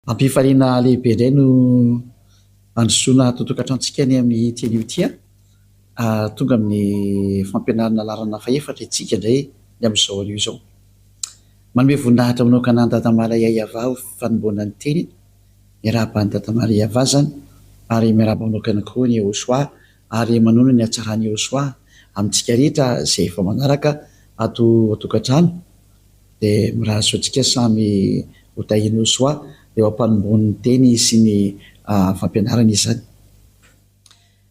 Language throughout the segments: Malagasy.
Ampifariana lehibe indray no androsoana totokatrano-tsika ny amin'ny teny tia tonga amin'ny fampianarana larana faefatra itsika indray ny amin'izao anio izao. Manome voninahitra manokana ny Dadamala Yayava ho fanomboana ny teny, miarahaba ny Dadamala Yayava zany ary miarahaba manokana koa ny Yosoa ary manono ny hatsarany Yosoa amintsika rehetra izay efa manaraka ato tokatrano dia mirahaso antsika samy hotahiny Yosoa eo ampanomboan'ny teny sy ny fampianarana izany.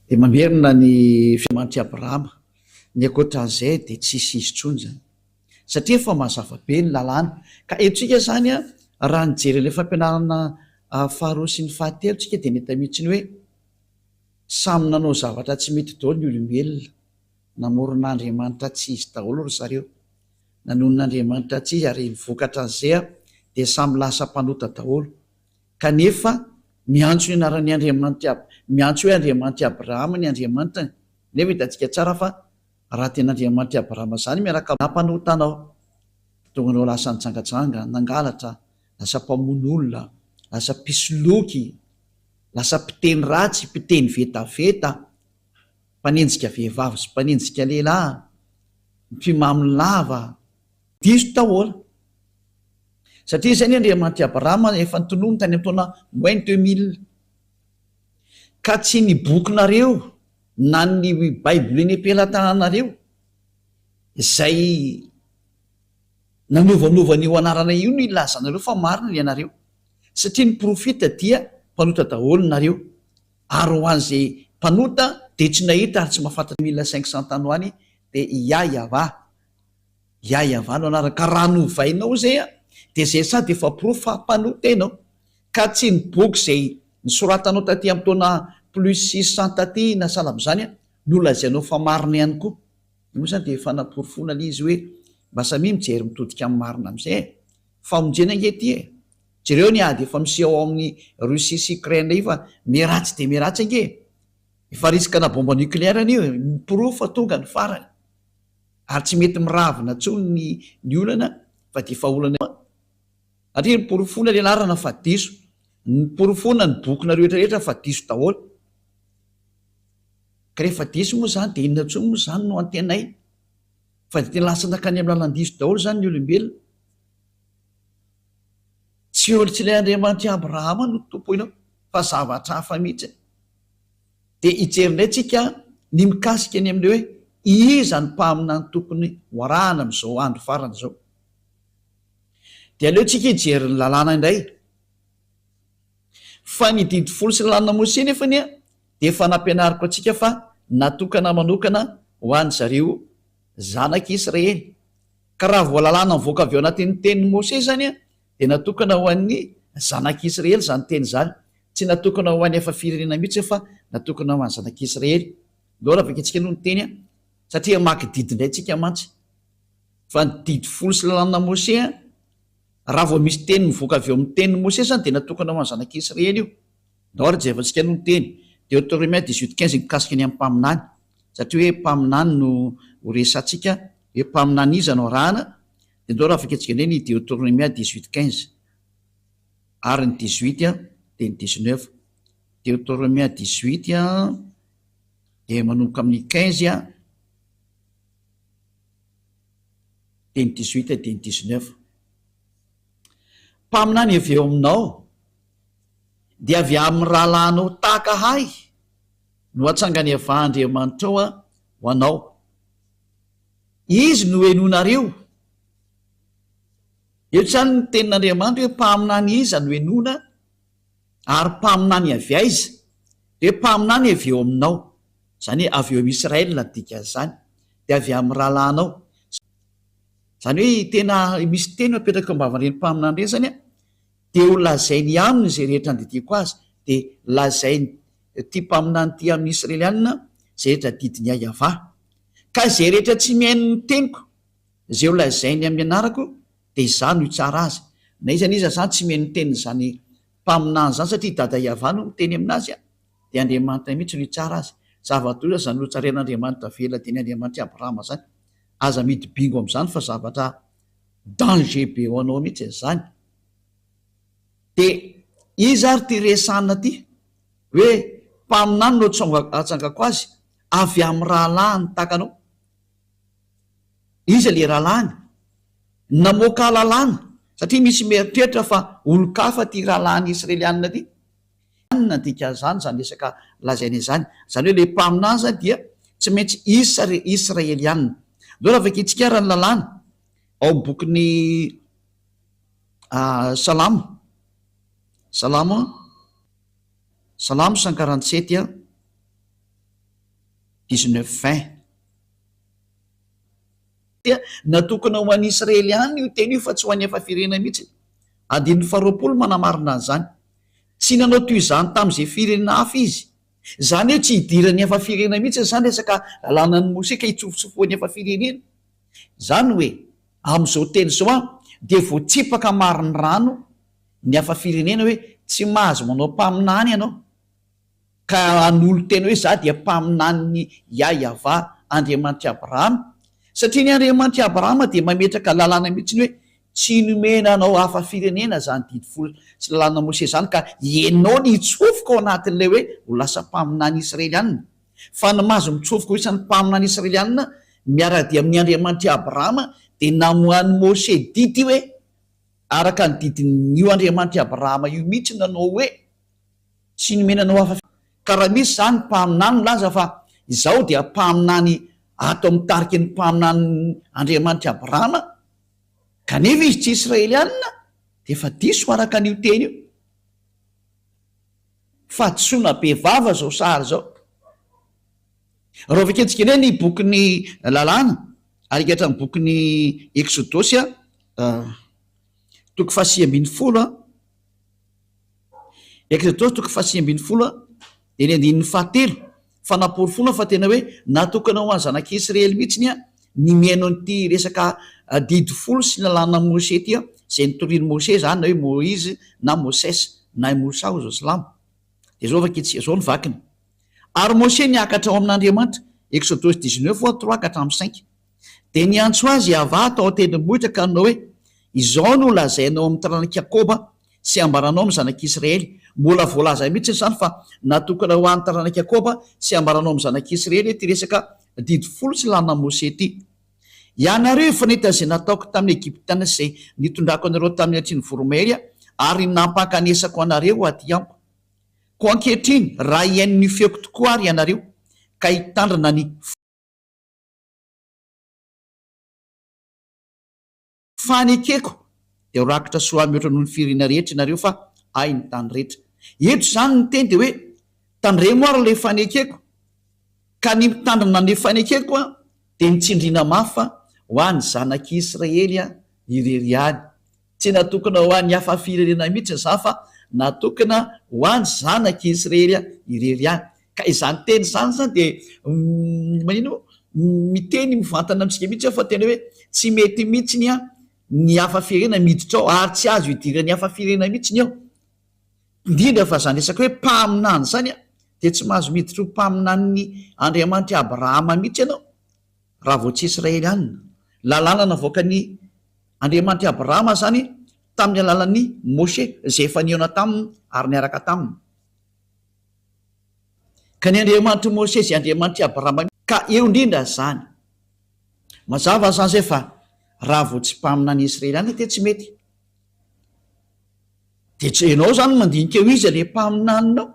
Dia mamerina ny fiamanty Abrahama, ny ankoatran'izay dia tsisy izy intsony zany satria efa mazava be ny lalàna. Ka etsika zany raha nijery ilay fampianarana faharoa sy ny fahatelo tsika dia neta mihitsy ny hoe samy nanao zavatra tsy mety daholo ny olombelona, namoron'Andriamanitra tsy izy daholo ry zareo, nanonon'Andriamanitra tsy izy ary nivokatra an'izay dia samy lasa mpanota daholo. Kanefa miantso ny anaran'ny Andriamanitra, miantso hoe Andriamanitra Abrahama ny Andriamanitra, nefa hitantsika tsara fa raha tena Andriamanitra Abrahama zany miaraka nampanota anao, tonga anao lasa nitsangatsanga, nangalatra, lasa mpamono olona, lasa mpisoloky, lasa mpiteny ratsy, mpiteny vetaveta, mpanenjika vehivavy sy mpanenjika lehilahy, mpimamy lava, diso tahola. Satria izay ny Andriamanitra Abrahama efa nitonomy tany amin'ny taona moins 2000. Ka tsy ny bokinareo na ny Baibly eny am-pelantananareo izay nanovanova n'io anarana io no ilazanareo fa marina ny ianareo, satria ny profeta dia mpanota daholo nareo, ary ho an'izay mpanota dia tsy nahita ary tsy mahafantatra 1500 tany ho any dia Yayava no anaraka. Raha novainao zay dia zay sady efa profa mpanota ianao, ka tsy ny boky izay nisoratanao taty amin'ny taona plus 600 taty na salama izany no lazainao fa marina ihany koa. Io zany dia efa naporofona ilay izy hoe mbasa mijery mitodika amin'ny marina amin'izay famonjena angety jereo ny ady efa miseho ao amin'ny Russie sy Ukraine io fa miratsy dia miratsy ange, efa risikana bomba nucléaire anio, miprofa tonga ny farany ary tsy mety miravina intsony ny olana fa dia efa olana ary niporofona ilay larana fa diso, niporofona ny bokina rehetrarehetra fa diso daholo. Ka rehefa diso moa zany dia inona intsony moa zany no antenay fa dia tena lasa nakany amin'ny lalan-diso daholo zany ny olombelona. Tsy olo tsy ilay Andriamanitra Abrahama no tompo inao fa zavatra hafa mihitsy. Dia ijerinay tsika ny mikasika ny amin'ilay hoe iza ny mpamina ny tompony hoarahana amin'izao andro farana izao. Dia aleo tsika hijery ny lalàna indray fa ny didy folo sy ny lalàna Mose nefa dia efa nampianariko antsika fa natokana manokana ho an'ny zareo zanak'Israely. Ka raha voalalàna mivoaka avy ao anatin'ny tenin'ny Mose zany dia natokana ho an'ny zanak'Israely zany teny zany, tsy natokana ho an'ny efa firenena mihitsy fa natokana ho an'ny zanak'Israely. Daholo avy antsika no ny teny satria maky didy indray tsika mantsy fa ny didy folo sy lalàna Mose raha vao misy teny mivoaka avy eo amin'ny tenin'ny Mose zany dia natokana ho an'ny zanak'Israely io. Daholo jefa antsika no ny teny Deutéronomie 18:15 mikasika ny amin'ny mpaminany, satria hoe mpaminany no ho resantsika hoe mpaminany iza no arahana. Dia daholo afaka antsika indray ny Deutéronomie 18:15 ary ny 18 dia ny 19. Deutéronomie 18 dia manomboka amin'ny 15 dia ny 18 dia ny 19. Mpaminany avy eo aminao dia avy amin'ny rahalahinao tahaka ahy no hatsangany avahan'Andriamanitra ao ho anao. Izy no henonareo. Eo zany ny tenin'Andriamanitra hoe mpaminany iza no henona ary mpaminany avy aiza dia mpaminany avy eo aminao, zany hoe avy eo amin'ny Israelina dikan'izany dia avy amin'ny rahalahinao. Zany hoe tena misy teny mapetraka mbavan'ireny mpaminany ireny zany dia ho lazainy aminy izay rehetra andidiko azy, dia lazainy ty mpaminany ty amin'ny Israelianina izay rehetra didiny Yayava. Ka izay rehetra tsy mihaino ny teniko izay ho lazainy amin'ny anarako dia izany ho tsara azy. Na iza n'iza zany tsy mihaino ny tenin'izany mpaminany zany satria dada Yayava no miteny aminazy dia Andriamanitra mihitsy no tsara azy. Zava-doza zany no tsarain'Andriamanitra vela teny Andriamanitra Abrahama zany, aza midy bingo amin'izany fa zavatra danger be ho anao mihitsy izany. Dia izy ary ty resana ty hoe mpaminany no atsangako azy avy amin'ny rahalahiny takanao. Izy le rahalahiny namoaka lalàna satria misy mieritreritra fa olo-kafa ty rahalahiny israelianina ty nadika zany zany resaka lazaina izany, zany hoe le mpaminany zany dia tsy maintsy israelianina. deo raha vakitsika raha ny lalàna ao bokiny salamo 147 19-20 natokana ho an'ny israelianina io teny io fa tsy ho an'ny efa firenena mihitsy. 20 manamarina an'izany. Tsy nanao toy izany tamin'izay firenena hafa izy, zany hoe tsy hidirany efa firenena mihitsy zany resaka lalànan'ny Mose ka hitsofotsofoan'ny efa firenena. Zany hoe amin'izao teny zao dia voatsipaka mariny rano ny hafa firenena hoe tsy mahazo manao mpaminany ianao, ka an'olo tena hoe za dia mpaminany Yahva Andriamanitra Abrahama, satria ny Andriamanitra Abrahama dia mametraka lalàna mihitsy hoe tsy nomena anao hafa firenena zany didy folo sy lalàna Mose zany ka ianao ny hitsofoka ao anatin'ilay hoe ho lasa mpaminany israelianina. Fa ny mahazo mitsofoka ho isan'ny mpaminany israelianina miara-dia amin'ny Andriamanitra Abrahama dia namohan'ny Mose didy hoe araka ny didin'io Andriamanitra Abrahama io mihitsy nanao hoe tsy nomena anao hafa. Ka raha misy zany mpaminany laza fa izao dia mpaminany ato amin'ny tariky ny mpaminany Andriamanitra Abrahama, kanefa izy tsy israelianina dia fa diso araka an'io teny io. Fa tsoina be vava zao sary zao. Raha vaketsika eny ny bokyny lalàna ary hatra ny bokyny Exodosy toko 110 Exodosy toko 110 dia ny andininy 7 fanapory fona fa tena hoe natokana ho any zanak'Israely mihitsiny ny miaino n'ity resaka didy folo sy lalàna Mose ty zay nitoriany Mose zany na hoe Moïse na Moses na Mosa zao silamo. Dia zao vaketsika zao ny vakiny. Ary Mose niakatra ao amin'Andriamanitra, Exodosy 19:3 ka hatramin'ny 5. Dia niantso azy Yahva tao an-tendrombohitra ka nanao hoe izao no lazainao amin'ny taranak'i Jakoba sy ambaranao amin'ny zanak'Israely. Mbola voalaza mihitsy zany fa natokana ho an'ny taranak'i Jakoba sy ambaranao amin'ny zanak'Israely ty resaka didy folo sy lalàna Mose ty. Ianareo efa nahita izay nataoko tamin'ny Egyptiana izay nitondrako anareo tamin'ny atsiny voromahery ary nampakanesako anareo aty amiko. Ko ankehitriny raha iain'ny feoko tokoa ary ianareo ka hitandrina ny fanekeko dia ho rakitra soa mihoatra noho ny firena rehetra ianareo fa ay ny tany rehetra. Eto zany ny teny dia hoe tandremo ary le fanekeko, ka ny mitandrina ny fanekeko dia nitsindriana mafy ho an'ny zanak'Israely irery any. Tsy natokana ho an'ny hafa firenena mihitsy za fa natokana ho an'ny zanak'Israely irery any. Ka izany teny zany zany dia manino miteny mivantana amintsika mihitsy fa tena hoe tsy mety mihitsiny ny hafa firenena miditra ao ary tsy azo hidirany hafa firenena mihitsiny ao. Indrindra fa zany resaka hoe mpaminany zany dia tsy mahazo miditra ho mpaminany Andriamanitra Abrahama mihitsy ianao raha vao tsy israelianina. Lalàna navoaka ny Andriamanitra Abrahama zany tamin'ny alalan'ny Mose izay efa nihaona taminy ary niaraka taminy. Ka ny Andriamanitra Mose izay Andriamanitra Abrahama ka eo indrindra zany. Mazava zany zay fa raha vao tsy mpaminany israelianina dia tsy mety. Dia tsy ianao zany mandinika eo izy le mpaminaninao.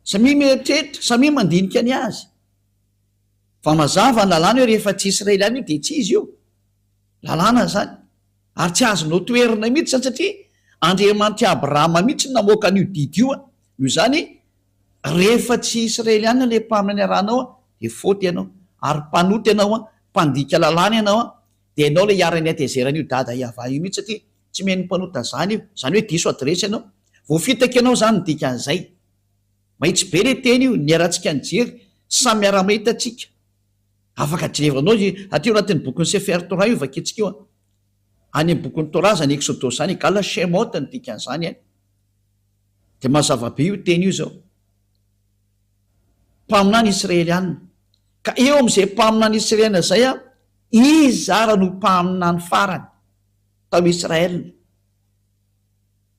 Samy mieritreritra, samy mandinika ny azy. Fa mazava ny lalàna hoe rehefa tsy israelianina io dia tsy izy io. Lalàna zany. Ary tsy azonao toerina mihitsy zany satria Andriamanitra Abrahama mihitsy namoaka an'io didy io. Io zany rehefa tsy israelianina le mpaminany arahanao dia faute ianao. Ary mpanoty ianao mpandika lalàna ianao dia ianao le hiara-ny atezerana io dada Yahva io mihitsy satria tsy meny mpanota zany io. Zany hoe diso adresy ianao. Voafitaka ianao zany ny dikan'izay. Mahitsy be le teny io niarantsika nijery samy miara-mahita atsika. Afaka jerevanao ateo anatin'ny bokin'ny Sefer Torah io vaketsika io any amin'ny bokin'ny Torah zany Exodosy zany Gala Shemot ny dikan'izany dia mazava be io teny io zao. Mpaminany israelianina. Ka eo amin'izay mpaminany israelianina zay izy ara no mpaminany farany. tao Israel.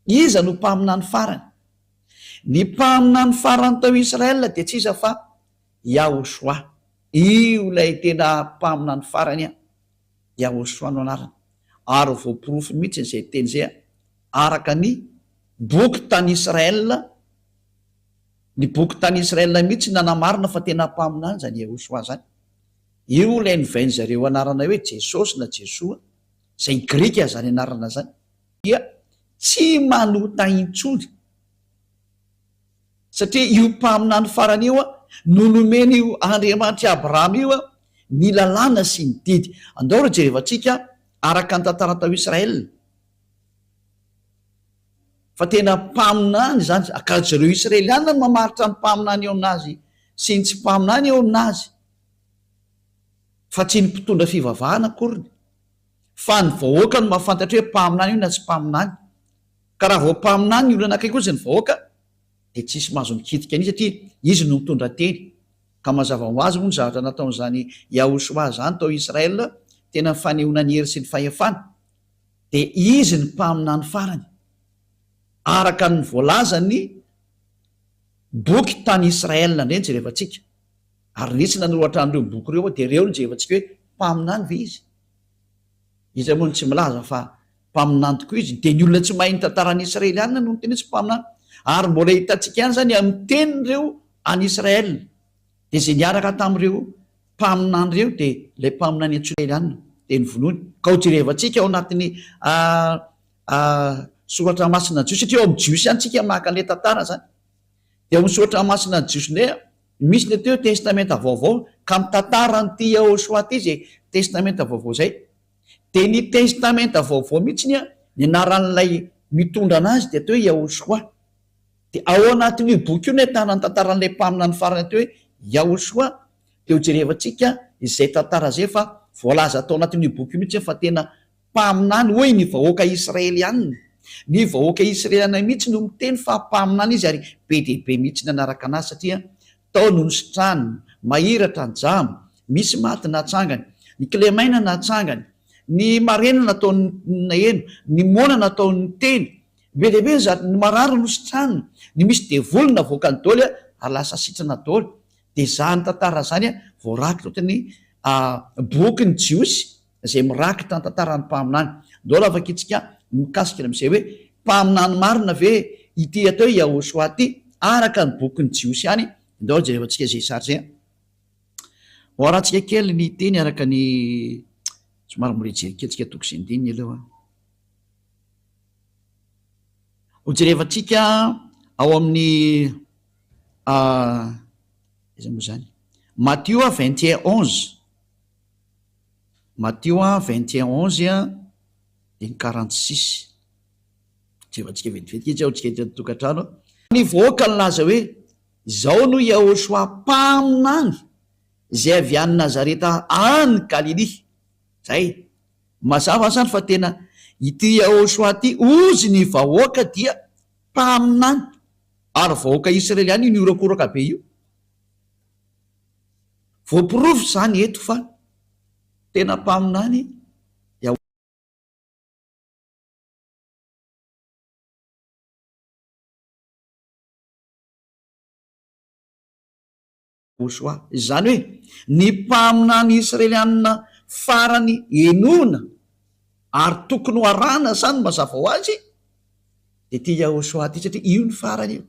Iza no mpaminany farany? Ny mpaminany farany tao Israel dia tsy iza fa Yahoshua. Io lay tena mpaminany farany a, Yahoshua no anarany. Ary voaporofo mihitsy zay teny zay araka ny boky tany Israel. Ny boky tany Israel mihitsy nanamarina fa tena mpaminany zany Yahoshua zany. Io lay nivainy zareo anarana hoe Jesosy na Jesoa, zay Grika zany anarana zany, dia tsy manota intsony satria io mpaminany farany io a no nomeny io Andriamanitra Abrahama io a ny lalàna sy ny didy. Andao ro jerevantsika araka ny tantara tao Israel fa tena mpaminany zany, ka zareo Israeliana no mamaritra ny mpaminany eo aminazy sy ny tsy mpaminany eo aminazy, fa tsy ny mpitondra fivavahana akoriny, fa ny vahoaka no mahafantatra hoe mpaminany io na tsy mpaminany. Ka raha vao mpaminany ny olona anankiray kosa ny vahoaka dia tsisy mahazo mikitika an'izy satria izy no mitondra teny. Ka mazava ho azy moa ny zavatra nataon'izany Yahoshua zany tao Israel, tena fanehoana ny hery sy ny fahefana, dia izy ny mpaminany farany araka ny voalaza ny boky tany Israel indreny jerevantsika. Ary nisy nanoratra an'ireo boky ireo dia ireo no jerevantsika hoe mpaminany ve izy? Izy moa tsy milaza fa mpaminany tokoa izy. Dia ny olona tsy mahay ny tantaran'ny Israeliana no tena tsy mpaminany. Ary mbola hitantsika ihany zany amin'ny tenin'ireo any Israel, dia zay niaraka tamin'ireo mpaminany ireo dia ilay mpaminany Israeliana dia nyvonoiny. Ka ho jerevantsika ao anatin'ny soratra masina Jiosy, satria ao amin'ny Jiosy ihany tsika maka an'ilay tantara zany. Dia ao amin'ny soratra masina Jiosy indray misy ny teo testamenta vaovao, ka mitantara n'ity Yahoshua ty zay testamenta vaovao zay. Dia ny testamenta vaovao mihitsiny a ny anaran'ilay mitondra anazy dia atao hoe Yahoshua. Dia ao anatin'io boky io no ahitana ny tantaran'ilay mpaminany farany atao hoe Yahoshua. Dia ho jerevantsika izay tantara zay fa voalaza tao anatin'io boky io mihitsy fa tena mpaminany, hoe ny vahoaka Israeliana, ny vahoaka Israeliana mihitsy no miteny fa mpaminany izy, ary be dia be mihitsy ny anaraka anazy satria tao no nositrany, mahiratra ny jamo, misy maty natsangany, ny kilemaina natsangany, ny marena nataony eno, ny mona nataony teny, be dia be ny marary nositrany, ny misy devolona voaka ny daoly ary lasa sitrana daoly. Dia zany tantara zany voarakitra ohatrany boky ny Jiosy zay mirakitra ny tantarany mpaminany. Ndao afaka itsika mikasika amin'izay hoe mpaminany marina ve ity atao hoe Yahoshua ty araka ny boky ny Jiosy ihany. Ndao jerevantsika zay sary zay. Oharantsika kely ny teny araka ny somary mirejerekentsika toko sy ny dininy aloha. Ho jerevantsika ao amin'ny iza moa zany Matthieu 21:11, Matthieu 21:11 dia ny 46. Jerevantsika vetivety ao tsika tokantrano. Ny vahoaka ny laza hoe izao no Yahoshua mpaminany izay avy any Nazareta any Galilea. Zay mazava zany fa tena ity Yahoshua ty ozy ny vahoaka dia mpaminany, ary vahoaka Israeliana io niorakoraka be io. Voaporofo zany eto fa tena mpaminany Yahoshua. Izany hoe ny mpaminany Israeliana farany enona ary tokony ho arahana zany mazava ho azy dia ty Yahoshua ty, satria io ny farany io.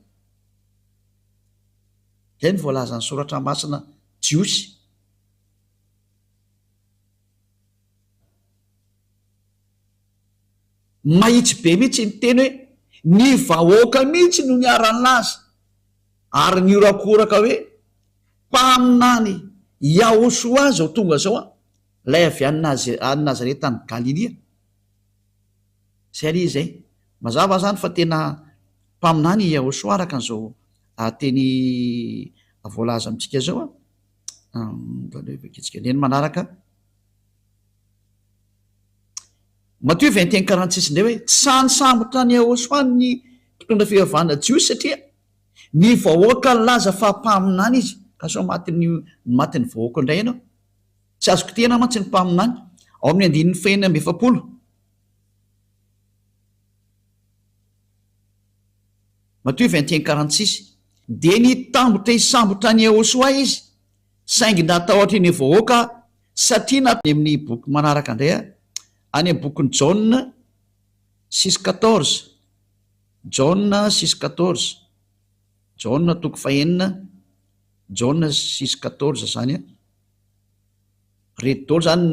Zay ny voalaza ny soratra masina Jiosy. Mahitsy be mihitsy ny teny hoe ny vahoaka mihitsy no niarany laza ary niorakoraka hoe mpaminany Yahoshua zao tonga zao lay avy any Nazareta any Galilea. Zay ary zay mazava zany fa tena mpaminany Yahoshua araka an'izao teny voalaza amintsika zao vaketsika neny manaraka Matthieu 21:46 indray hoe tsy sanisambotra ny Yahoshua ny mpitondra fivavahana Jiosy satria ny vahoaka ny laza fa mpaminany izy. Ka sao matin'ny vahoaka indray ianao tsy azoko tena mantsy ny mpaminany. Ao amin'ny 9:7. Matthieu 21:46 de nitambotra isambotra ny Yehosoa izy saingy natahotra ny vohoaka satria amin'ny boky manaraka indray any amin'ny bokin'ny Jaona 6:14 Jaona 6:14 Jaona toko fahenina Jaona 6:14 zany reto daholo zany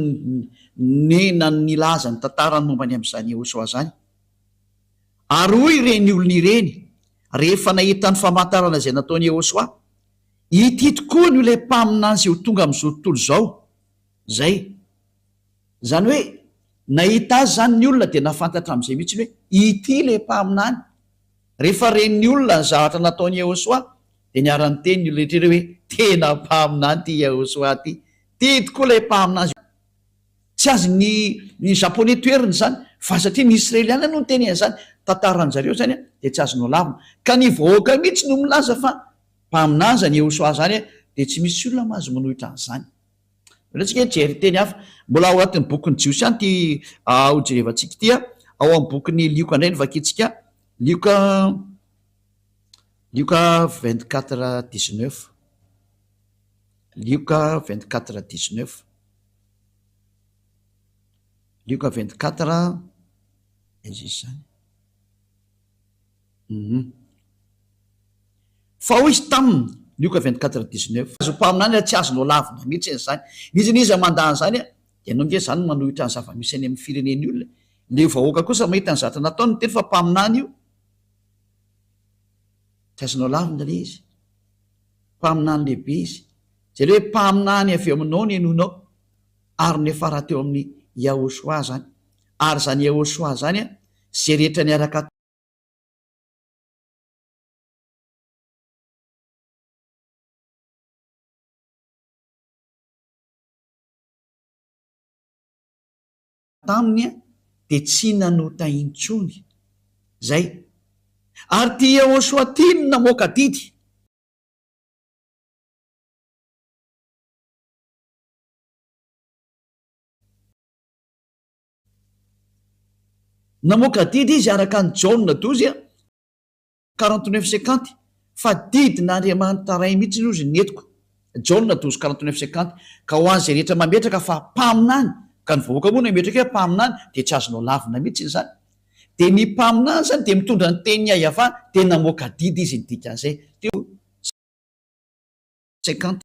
nena nilaza ny tantarany mombany amin'izany Yehosoa zany. Ary hoy ireny olona ireny rehefa nahita ny famantarana izay nataony Yehosoa, ity tokoa ny ilay mpaminany izay ho tonga amin'izao tontolo izao zay. Zany hoe nahita azy zany ny olona dia nafantatra amin'izay mihitsy hoe ity ilay mpaminany. Rehefa ren'ny olona ny zavatra nataony Yehosoa dia niara-ny teny ny olona rehetra hoe tena mpaminany ty Yehosoa ty, ty tokoa ilay mpaminany. Tsy azy ny Japonais toeriny zany fa satria ny Israeliana no teny zany tantaran zareo zany dia tsy azonao lavina, ka ny vohoaka mihitsy no milaza fa mpaminany zany Yehosoa zany dia tsy misy olona mahazo manohitra an'izany. Ratsika jery teny hafa mbola ao anatin'ny bokin'ny Jiosy any ty ho jerevantsika ty ao amin'ny bokin'ny Lioka indray ny vakintsika Lioka 24:19 Lioka 24:19 Lioka 24 izy zany fa hoy izy taminy Lioka 24:19 azo mpaminany tsy azonao lavina mihitsy zany izy niza mandany zany dia nao nge zany manohitra ny zava-misy any amin'ny fireneny olona. Le vahoaka kosa mahita ny zavatra nataony teny fa mpaminany io tsy azonao lavina le izy, mpaminany lehibe izy zay le hoe mpaminany avy aminao ny enonao ary nefa raha teo amin'ny Yehosoa zany. Ary zany Yehosoa zany zay rehetra niaraka taminy dia tsy nanota intsony zay. Ary ty Yehosoa ty no namoaka didy, namoaka didy izy araka ny Jaona 12 49:50 fa didy n'Andriamanitra ray mihitsy no izy netiko. Jaona 12:49 ka ho an'izay rehetra mametraka fa mpaminany, ka ny vohoaka moa no metraka hoe mpaminany dia tsy azonao lavina mihitsy zany. Dia ny mpaminany zany dia mitondra ny teniny ahava dia namoaka didy izy ny dikan'izay. Teo 50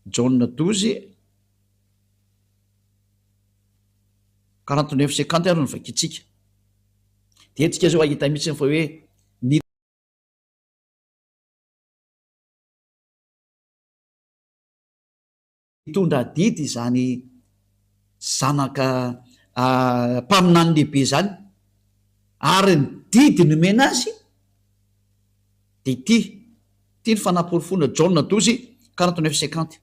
Jaona 12:49 ary no vakintsika dia etsika zao ahita mihitsy fa hoe ny tondra didy zany zanaka mpaminany lehibe zany ary ny didy nomena azy dia ty ny fanamporifonina Jaona 12:49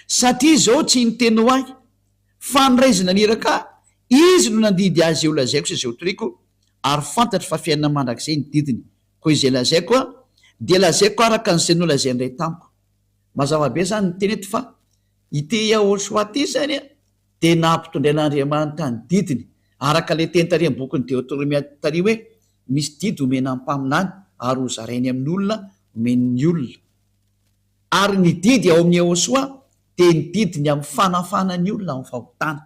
satria zao tsy niteny ho ahy fa niraizina niraka izy no nandidy azy eo lazaiko sy izay hotoriko ary fantatra fa fiainana mandrakizay ny didiny koa izay lazaiko dia lazaiko araka n'izay nolazay indray tamiko. Mazava be zany ny teny ety fa ity Yehosoa ty zany dia nampitondrain'Andriamanitra ny didiny araka le teny tary amin'ny bokin'ny Deutéronomie tary hoe misy didy omena amin'ny mpaminany ary ho zarainy amin'ny olona omen'ny olona. Ary ny didy ao amin'ny Yehosoa dia ny didiny amin'ny fanafana ny olona amin'ny fahotana.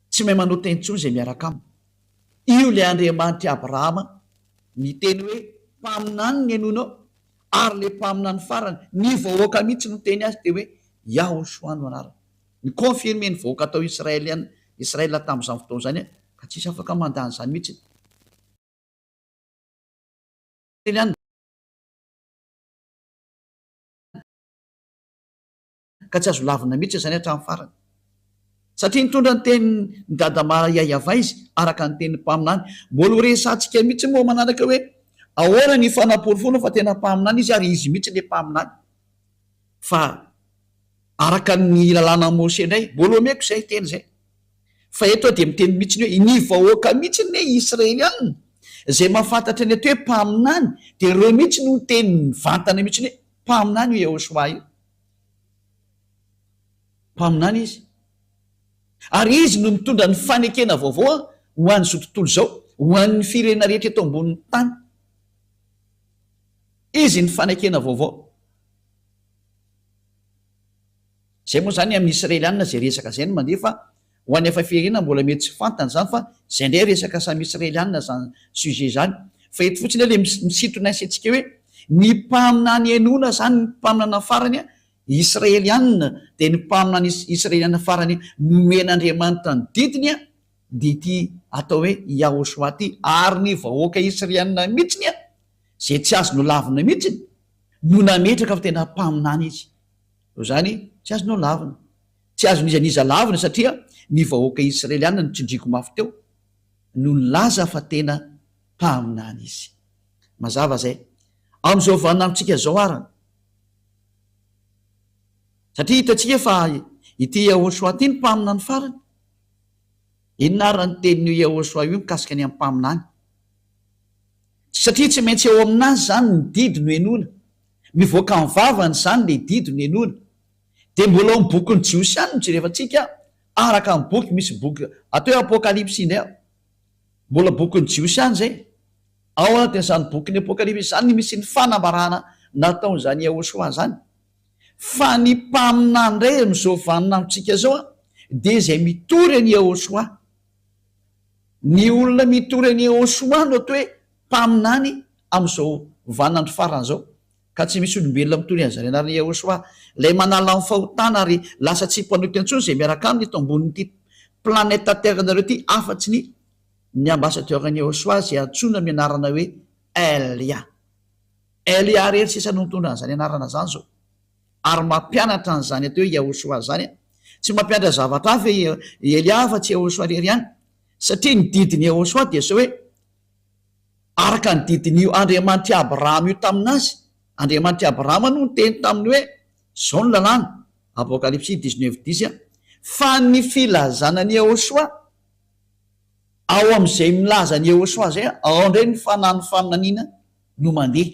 Tsy mahay manota intsony zay miaraka aminy. Io le Andriamanitra Abrahama miteny hoe mpaminany ny enonao ary le mpaminany farany ny vahoaka mihitsy no teny azy dia hoe Yehosoa no anarany. Ny confirme ny vahoaka atao Israely ihany Israela tamin'izany fotoana zany ka tsisy afaka mandany zany mihitsy ka tsy azo lavina mihitsy zany hatramin'ny farany satria nitondra ny teny ny dadama yayava izy araka ny teny mpaminany mbola ho resantsika mihitsy moa manaraka hoe ahoana ny fanapolofona fa tena mpaminany izy ary izy mihitsy le mpaminany fa araka ny lalàna mose indray mbola omeko zay teny zay fa eto dia miteny mihitsy ny hoe ny vahoaka mihitsy ny israelianina zay mahafantatra ny ato hoe mpaminany de reo mihitsy no teny vantana mihitsy ny hoe mpaminany ho Yehoshua io mpaminany izy ary izy no mitondra ny fanekena vaovao ho an'ny zao tontolo zao ho an'ny firena rehetra eto ambonin'ny tany izy ny fanekena vaovao zay moa zany amin'ny israelianina zay resaka zay no mandeha fa ho an'ny efa firenena mbola mety tsy fantany zany fa zay ndray resaka samy israelianina zany sujet zany fa eto fotsiny le misintona asentsika hoe ny mpaminany enona zany ny mpaminana farany israelianina de ny mpaminany israelianina farany nomen'Andriamanitra ny didiny de ity atao hoe Yahoshua ty ary ny vahoaka israelianina mihitsiny zay tsy azo no lavina mihitsy no nametraka fa tena mpaminany izy zany tsy azo no lavina tsy azo nizaniza lavina satria ny vahoaka israelianina no tsindriko mafy teo no nilaza fa tena mpaminany izy mazava zay am'izao vanamitsika zao arana satria hitatsika fa ity Yahoshua ty ny mpaminany farany inona ary ny tenin'io Yahoshua io mikasika ny amin'ny mpaminany satria tsy maintsy eo aminazy zany ny didy no enona mivoaka ny vavany zany le didy no enona de mbola ao boky ny jiosiany no jerefantsika araka ny boky misy boky atao hoe apokalipsy indray mbola boky ny jiosiany zay ao anatin'izany boky ny apokalipsy zany misy ny fanambarana nataon'izany Yahoshua zany fa ny mpaminany indray am'izao vanina amitsika zao de zay mitory any Yahoshua ny olona mitory any Yahoshua no atao hoe mpaminany am'izao vanandro farany zao ka tsy misy olombelona mitory an'zany anarany Yahoshua lay manala ny fahotana ary lasa tsy mpanoty antsony zay miaraka aminy eto ambonin'ity planeta terre nareo ty afatsy ny ambassadeur-ny Yahoshua zay antsoina amin'ny anarana hoe Elia rery sisa no mitondra an'zany anarana zany zao ary mampianatra an'zany atao hoe Yahoshua zany tsy mampianatra zavatra hafa Elia fa tsy Yahoshua rery ihany satria ny didiny Yahoshua dia zao hoe araka ny didin'io Andriamanitra Abrahama io taminazy Andriamanitra Abrahama no teny taminy hoe zao ny lalàna apokalipsy 19:10 fa ny filazanany Yahoshua ao am'izay milaza ny Yahoshua zay ao ndray ny fanany faminaniana no mandeha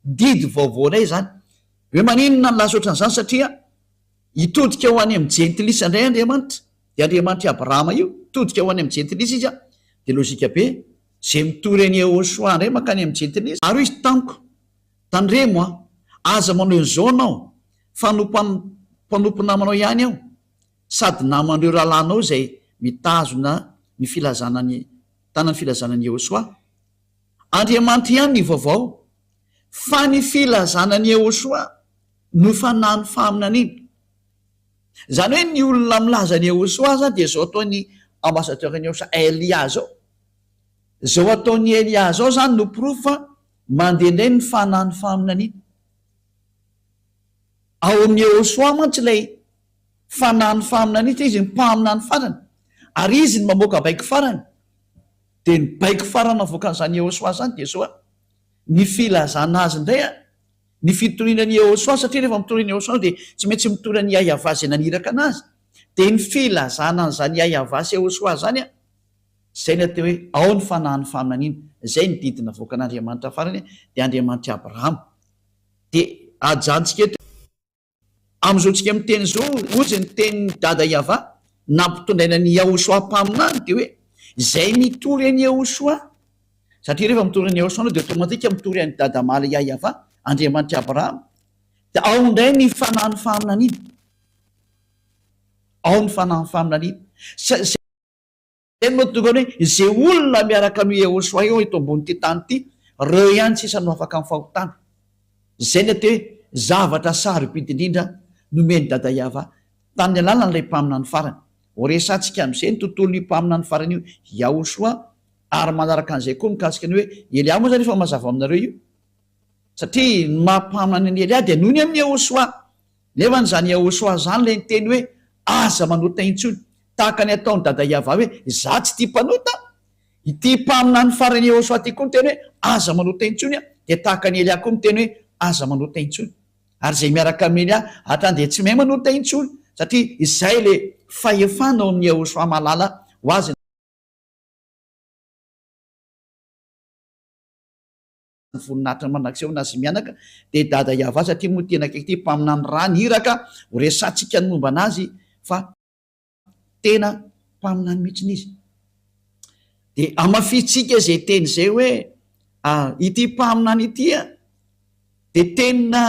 didy vaovaonay zany hoe maninona ny lasoatran'izany satria hitodika ho any amin'ny jentilisa indray Andriamanitra de Andriamanitra Abrahama io todika ho any amin'ny jentilisa izy de lozika be zay mitory any Yahoshua indray makany amin'ny jentilisa ary izy tamiko tandremo aza manao an'izao anao fa mpanompo namanao ihany aho sady namandreo rahalanao zay mitazona ny filazanany tanany filazanany Yahoshua Andriamanitra ihany ny vaovao fa ny filazanany Yahoshua no fanany faminaniny zany hoe ny olona milazany Yahoshua zany de zao ataony ambassadeur-ny Yahoshua Elia zao ataony Elia zao zany no proof fa mandehandray ny fanany faminaniny ao amin'ny Yahoshua mantsy lay fanany faminaniny izy mpaminany farany ary izy ny mamoaka baiky farany de ny baiky farany avoakan'izany Yahoshua zany de zao ny filazana azy indray ny fitorinany Yahoshua satria rehefa mitoriny Yahoshua de tsy maintsy mitorany yayava zay naniraka anazy de ny filazana an'izany yayava sy Yahoshua zany zay ny atao hoe ao ny fanany faminaniny zay ny didina voakan'Andriamanitra farany de Andriamanitra Abrahama de ajantsika eto am'izao tsika miteny zao ohatsy ny teny dada Yava nampitondrainany Yahoshua mpaminany de hoe zay mitory any Yahoshua satria rehefa mitory any Yahoshua de automatika mitory any dada mala Yava Andriamanitra Abrahama de ao indray ny fanany faminaniny ao ny fanany faminaniny moatokany hoe zay olona miaraka amin'ny Yahoshua eo eto ambonyity tany ity reo ihany sisa no afaka amin'ny fahotana zay ny atao hoe zavatra sarobidy indrindra nomeny dada Yava tany alalana ilay mpaminany farany ho resantsika am'izay ny tontolo ny mpaminany farany io Yahosoa ary manaraka an'izay koa mikasika ny hoe Elia moa zany efa mazava aminareo io satria ny mampaminany ny Elia dia noho ny amin'ny Yahosoa nefa n'izany Yahosoa zany le nyteny hoe aza manota intsony tahaka ny ataony dada Iava hoe za tsy tia mpanota ity mpaminany farany Yahosoa ty koa miteny hoe aza manota intsony dia tahaka ny Elia koa miteny hoe aza manota intsony ary zay miaraka amin'ny Elia hatrany dia tsy mahay manota intsony satria izay le fahefanao amin'ny Yahosoa malala ho azy voninahitra manakseho nazy mianaka dia dada Iava satria moa tena akaiky ty mpaminany rany iraka ho resantsika ny momba anazy fa tena mpaminany mihitsiny izy dia amafitsika zay teny zay hoe ity mpaminany ity dia tena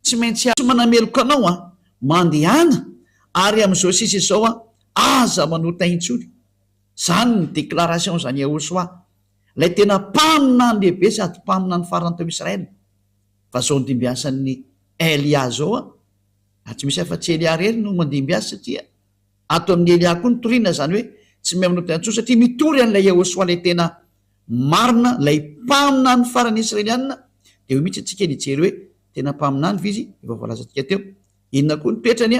tsy maintsy manameloka anao mandehana ary am'izao sisa izao aza manota intsony zany ny déclaration zany Yahosoa lay tena mpaminany lehibe sady mpaminany farany tao Israela fa zao ndimbiasan'ny Elia zao tsy misy afa-tsy Elia rery no mandimbiasa satria ato amin'ny Elia koa nitoriana zany hoe tsy mahay manota intsony satria mitory an'ilay Yahosoa lay tena marina lay mpaminany farany Israelianina dia ho mihitsy atsika nijery hoe tena mpaminany vizy efa voalazantsika teo inona koa nipetrany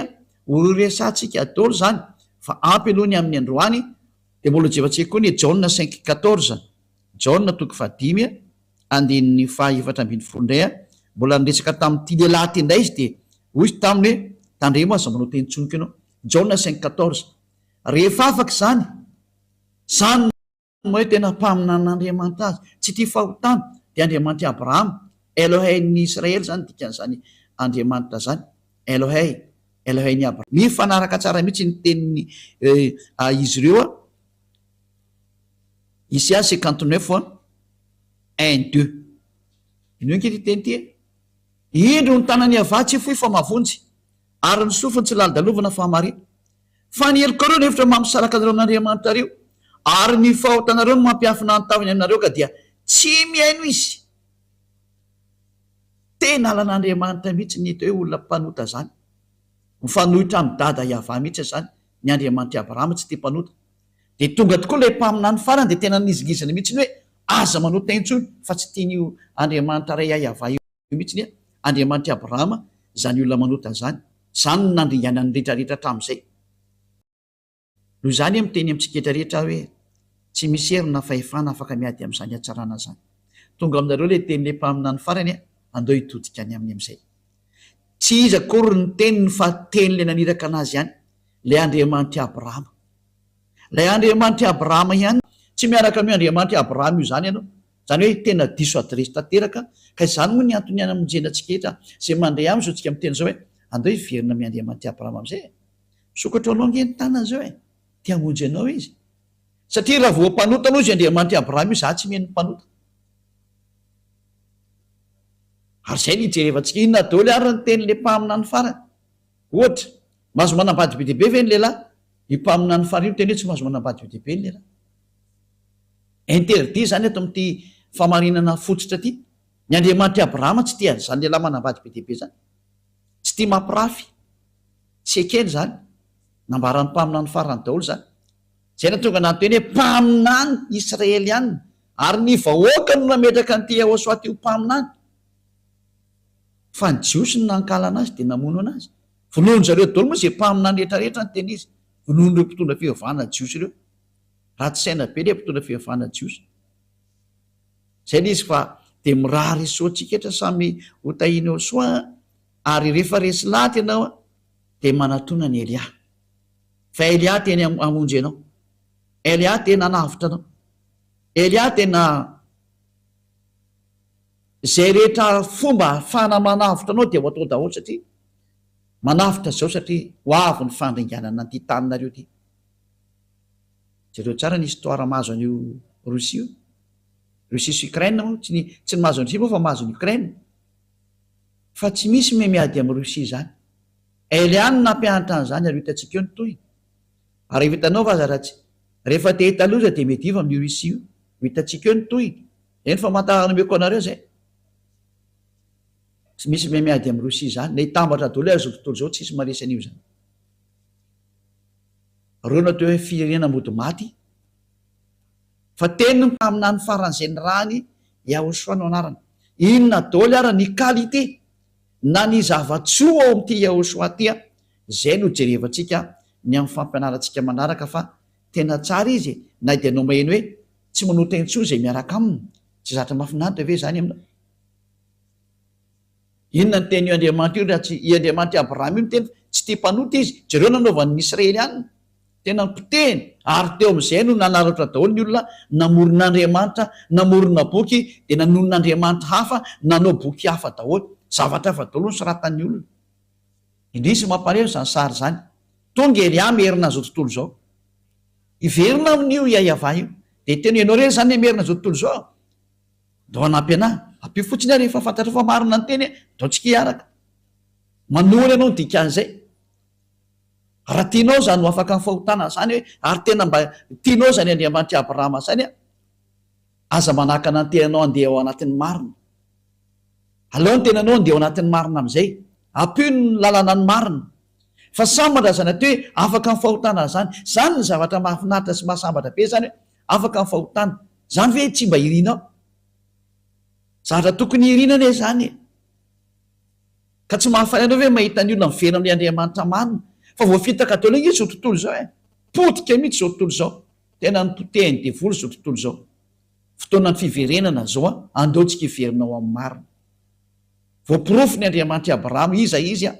ho resantsika daholo zany fa ampy aloha ny amin'ny androany dia mbola jevantsika koa ny Jaona 5:14 Jaona 5:5 andininy 7:20 mbola niresaka tamin'ity lehilahy ty indray izy dia hoy izy taminy hoe tandremo aza manota intsoniko ianao Jaona 5:14 rehefa afaka zany zany hoe tena mpaminan'Andriamanitra azy tsy tia fahotana dia Andriamanitra Abrahama Elohei ny Israely zany dikan'izany Andriamanitra zany Elohei ny Abrahama mifanaraka tsara mihitsy ny teniny izy ireo Isaia 59:1-2 ino nky ty teny ty indro ny tanany avatsy foy fa mavonjy ary ny sofiny tsy lalidalovana fa marina fa ny helokareo no hevitra mampisalaka anareo amin'Andriamanitra reo ary ny fahotanareo no mampiafina ny taviny aminareo ka dia tsy mihaino izy tena alan'Andriamanitra mihitsy ny hita hoe olona mpanota zany mifanohitra amin'ny dada Iava mihitsy zany ny Andriamanitra Abrahama tsy tia mpanota dia tonga tokoa ilay mpaminany farany dia tena nizigizana mihitsy hoe aza manota intsony fa tsy tian'io Andriamanitra ray Iava io mihitsy Andriamanitra Abrahama zany olona manota zany zany no nandringanany rehetrarehetra hatramin'izay noho izany miteny amintsika rehetrarehetra hoe tsy misy herina fahefana afaka miady amin'izany hatsarana zany tonga aminareo le teny le mpaminany farany andeo hitodika any amin'ny amin'izay tsy izy akory ny teniny fa teny le naniraka anazy ihany lay Andriamanitra Abrahama lay Andriamanitra Abrahama ihany tsy miaraka amin'ny Andriamanitra Abrahama io zany ianao zany hoe tena diso adresy tanteraka ka izany moa ny antony any amonjenantsika etra zay mandray aminy zao tsika miteny zao hoe andeo hiverina amin'ny Andriamanitra Abrahama am'izay sokatra anao ngeny tanana zao ty hamonjy anao izy satria raha vao mpanota anao izy Andriamanitra Abrahama io za tsy miheno mpanota ary zay nijerevantsika inona daholo ary ny teny le mpaminany farany ohatra mahazo manambady be dehibe ve ny lehilahy impaminany farany io teny hoe tsy mahazo manambady be dehibe ny lehilahy interdit zany ato amin'ity famarinana fototra ty ny Andriamanitra Abrahama tsy tia zany lehilahy manambady be dehibe zany tsy tia mampirafy tsy ekeny zany nambarany mpaminany farany daholo zany zay na tonga nanteny hoe mpaminany Israelianina ary ny vahoaka no nametraka nyty Yahosoa ty ho mpaminany fa ny jiosy no nankala anazy dia namono anazy vonoany zareo daholo moa zay mpaminany rehetrarehetra ny teny izy vonoan'ireo mpitondra fivavahana jiosy ireo raha tsy saina be le mpitondra fivavahana jiosy zay le izy fa dia mirary soantsika etra samy hotahiny Yahosoa ary rehefa resy laty ianao dia manatona ny Elia fa Elia teny amonjy ianao Elia tena navitra anao Elia tena zay rehetra fomba ahafahana manavitra anao dia ho atao daholo satria manavitra zao satria ho avy ny fandringanana ty taninareo ty zareo tsara ny histoire mahazo an'io Rosia sy Ukraine moa tsy ny mahazo any Rosia moa fa mahazo ny Ukraine fa tsy misy miady amin'ny Rosia zany Elia no nampianatra an'izany ary hitantsika eo ny toy ary efa hitanao fa zaratsy rehefa te hitaloza dia mety iva amin'ny Rosia io hitantsika eo ny toy eny fa mantanomeko anareo zay tsy misy miady amin'ny Rosia zany na hitambatra daholo azo tontolo zao tsisy maresy an'io zany reo natao hoe firenena mody maty fa teny amina ny faran'izay ny rany Yahoshua no anarana. Inona daholo ara ny qualité na ny zavatsoa ao amin'ity Yahoshua tya, zay no jerevantsika ny amin'ny fampianarantsika manaraka fa tena tsara izy. Na dia anao maheno hoe tsy manota intsony zay miaraka aminy, tsy zatra mahafinaritra ve zany amina? Inona ny teny io Andriamanitra io raha tsy i Andriamanitra Abraham io ny teny tsy tia mpanota izy, jereo nanaovan'ny Israelianina tena nipoteny ary teo amin'izay no nanaratra daholo ny olona namoron'Andriamanitra, namorona boky dia nanonon'Andriamanitra hafa, nanao boky hafa daholo, zavatra hafa daholo ny soratan'ny olona. Indrisy mampareo zany sary zany. Tonga Elia merina zao tontolo zao, iverina amin'io iayava io, dia teny ianao reny zany merina zao tontolo zao, dao anampy anahy, ampio fotsiny rehefa fantatra fa marina ny teny, dao tsika hiaraka, manory ianao ny dikan'izay. Raha tianao zany ho afaka ny fahotana zany hoe ary tena mba tianao zany Andriamanitra Abrahama zany, aza manakana ny tenanao andeha ao anatin'ny marina. Aleo ny tenanao andeha ao anatin'ny marina amin'izay, ampio ny lalana ny marina. Fa sambatra hoe afaka ny fahotana zany, zany ny zavatra mahafinaritra sy mahasambatra be zany hoe afaka ny fahotana. Zany ve tsy mba irinao? Zavatra tokony irinana zany. Ka tsy mahafaly anao ve mahita ny olona miverina amin'ny Andriamanitra marina? Fa voafitaka daholo izy zao tontolo zao potika mihitsy zao tontolo zao, tena nipotehiny devoly zao tontolo zao. Fotoana ny fiverenana zao andeontsika hiverina ao amin'ny marina. Voapirofo ny Andriamanitra Abraham iza izy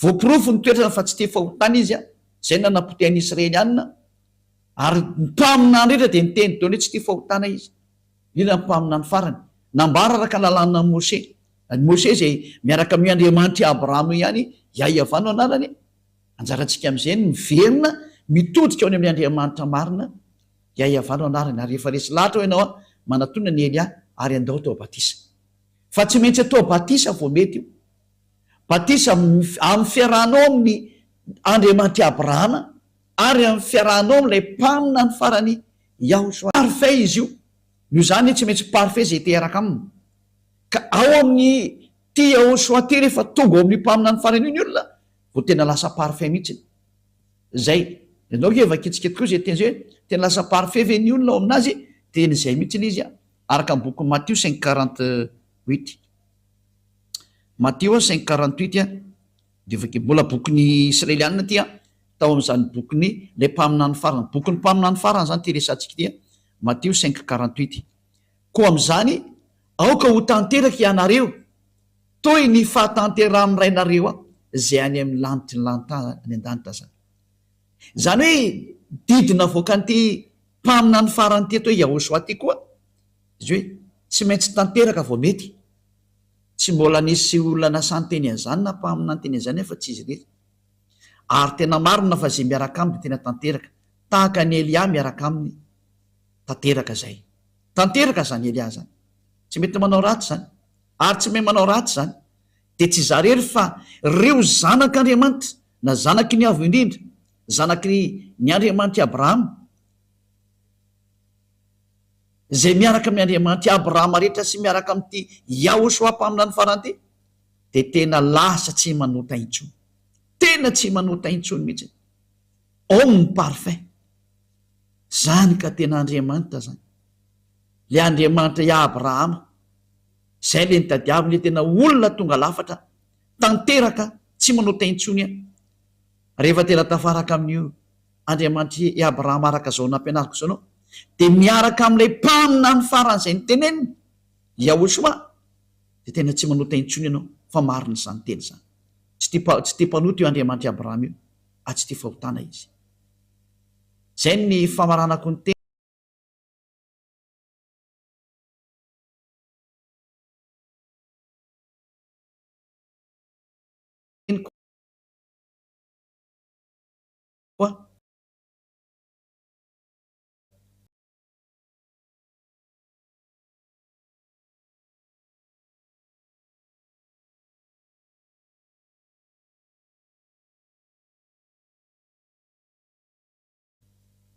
voapirofo ny toetrana fa tsy tia fahotana izy zay nanapotehany Israelianina, ary mpamina rehetra dia niteny daholo hoe tsy tia fahotana izy. Ina mpamina ny farany nambara araka lalàna Mose. Mose zay miaraka amin'ny Andriamanitra Abraham ihany Yahava no anarany. Anjarantsika amin'izay miverina mitodika ao amin'ny Andriamanitra marina Yahava no anarany. Ary rehefa resy lahatra ho ianao manatona ny Elia ary andao tao batisa, fa tsy maintsy atao batisa vao mety io. Batisa amin'ny fiarahanao amin'ny Andriamanitra Abrahama ary amin'ny fiarahanao amin'ilay mpamina ny farany Yahoshua. Parfait izy io, io zany tsy maintsy parfait zay teraka aminy. Ka ao amin'ny ty Yahoshua ty rehefa tonga ao amin'ny mpamina ny farany io ny olona, vao tena lasa parfait mihitsy. Zay ianao ke vakitsika tokoa zay teny zay hoe tena lasa parfait ve ny olona ao aminazy, teny zay mihitsy izy araka ny boky Matthieu 5:48. Matthieu 5:48 dia vakeo mbola bokin'ny Israelianina ty tao amin'izany bokin'ny le mpamina ny farany, bokin'ny mpamina ny farany zany ty resantsika ty Matthieu 5:48. Ko amin'izany aoka ho tanteraka ianareo toy ny fahatanteran'ny rainareo zay any amin'ny lanitry ny lantana any an-danitra zany. Zany hoe didina voaka an'ity mpamina ny farany ty atao Yahoshua ty koa izy hoe tsy maintsy tanteraka vao mety. Tsy mbola nisy olona nasany teny an'izany na mpamina ny teny an'izany fa tsy izy rery. Ary tena marina fa zay miaraka aminy tena tanteraka, tahaka ny Elia miaraka aminy tanteraka zay. Tanteraka zany Elia zany, tsy mety manao ratsy zany, ary tsy mety manao ratsy zany. Dia tsy zarery fa reo zanak'Andriamanitra na zanaky ny avo indrindra, zanaky ny Andriamanitra Abrahama, zay miaraka amin'ny Andriamanitra Abrahama rehetra sy miaraka amin'ity Yahoshua mpamina ny farany ty, dia tena lasa tsy manota intsony, tena tsy manota intsony mihitsy. Ao ny parfait zany ka tena Andriamanitra zany, le Andriamanitra i Abrahama, zay le nitadiavy le tena olona tonga lafatra tanteraka tsy manota intsony. Rehefa tena tafaraka amin'io Andriamanitra i Abrahama araka zao nampianariko zao anao, dia miaraka amin'ilay mpamina ny farany zay niteneniny Yahoshua, dia tena tsy manota intsony ianao fa marina zany teny zany. Tsy tia mpanota io Andriamanitra Abrahama io, tsy tia fahotana izy. Zay ny famaranako ny teny koa.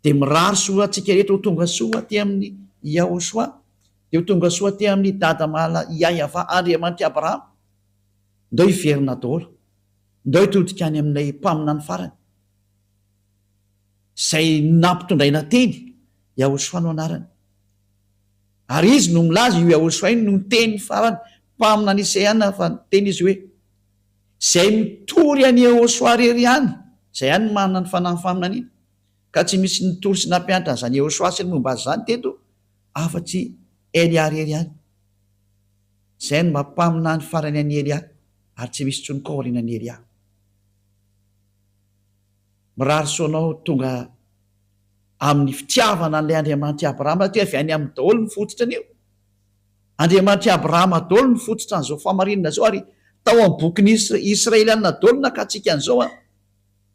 Dia mirary soa antsika rehetra ho tonga soa aty amin'ny Yahoshua, dia ho tonga soa aty amin'ny dada mala Yahava Andriamanitra Abrahama. Ndao hiverina daholo, ndao hitodika any amin'ilay mpamina ny farany. zay nampitondraina teny Yahosoa no anarany, ary izy no milaza io Yahosoa iny no teny farany mpamina ny Isaiana fa teny izy hoe zay mitory any Yahosoa rery ihany, zay ihany manana ny fanahy faminaniana, ka tsy misy nitory sy nampianatra an'izany Yahosoa sy ny momba azy zany teto afa-tsy Elia rery ihany. Zay no mampamina ny farany any Elia, ary tsy misy tsony koa aorianany Elia. Mirary soanao tonga amin'ny fitiavana an'ilay Andriamanitra Abrahama, satria avy any amin'ny daholo ny fototra anio. Andriamanitra Abrahama daholo ny fototra an'izao famarinana zao, ary tao amin'ny bokin'ny Israeliana daholo nakatsika an'izao